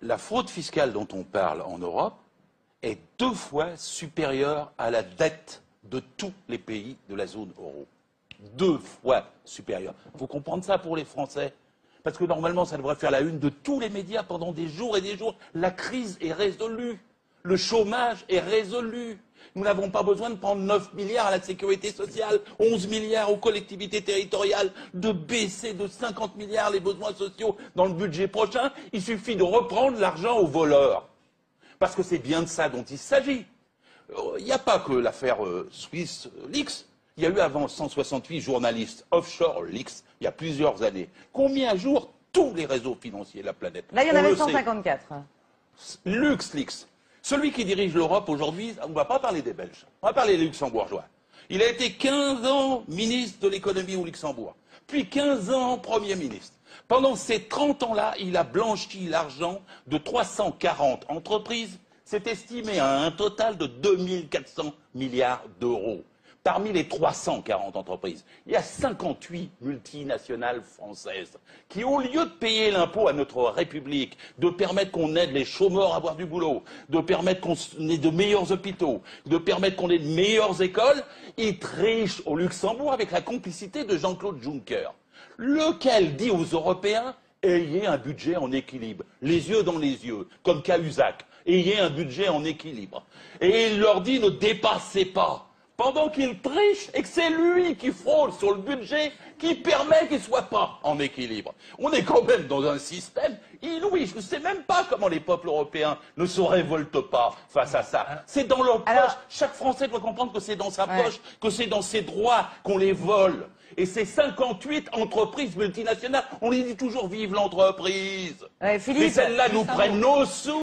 la fraude fiscale dont on parle en Europe est 2 fois supérieure à la dette de tous les pays de la zone euro. 2 fois supérieure. Il faut comprendre ça pour les Français. Parce que normalement, ça devrait faire la une de tous les médias pendant des jours et des jours. La crise est résolue. Le chômage est résolu. Nous n'avons pas besoin de prendre 9 milliards à la sécurité sociale, 11 milliards aux collectivités territoriales, de baisser de 50 milliards les besoins sociaux dans le budget prochain. Il suffit de reprendre l'argent aux voleurs. Parce que c'est bien de ça dont il s'agit. Il n'y a pas que l'affaire Swiss Leaks. Il y a eu avant 168 journalistes offshore Leaks, il y a plusieurs années, qui ont mis à jour tous les réseaux financiers de la planète. Là, il y en avait 154. LuxLeaks. Celui qui dirige l'Europe aujourd'hui, on ne va pas parler des Belges, on va parler des Luxembourgeois. Il a été 15 ans ministre de l'économie au Luxembourg, puis 15 ans Premier ministre. Pendant ces 30 ans-là, il a blanchi l'argent de 340 entreprises. C'est estimé à un total de 2400 milliards d'euros. Parmi les 340 entreprises, il y a 58 multinationales françaises qui, au lieu de payer l'impôt à notre République, de permettre qu'on aide les chômeurs à avoir du boulot, de permettre qu'on ait de meilleurs hôpitaux, de permettre qu'on ait de meilleures écoles, ils trichent au Luxembourg avec la complicité de Jean-Claude Juncker, lequel dit aux Européens « ayez un budget en équilibre, les yeux dans les yeux, comme Cahuzac, ayez un budget en équilibre ». Et il leur dit « ne dépassez pas ». Pendant qu'il triche et que c'est lui qui fraude sur le budget qui permet qu'il ne soit pas en équilibre. On est quand même dans un système inouï. Je ne sais même pas comment les peuples européens ne se révoltent pas face à ça. C'est dans leur poche. Chaque Français doit comprendre que c'est dans sa poche, que c'est dans ses droits qu'on les vole. Et ces 58 entreprises multinationales, on les dit toujours vive l'entreprise. Mais celles-là nous prennent nos sous.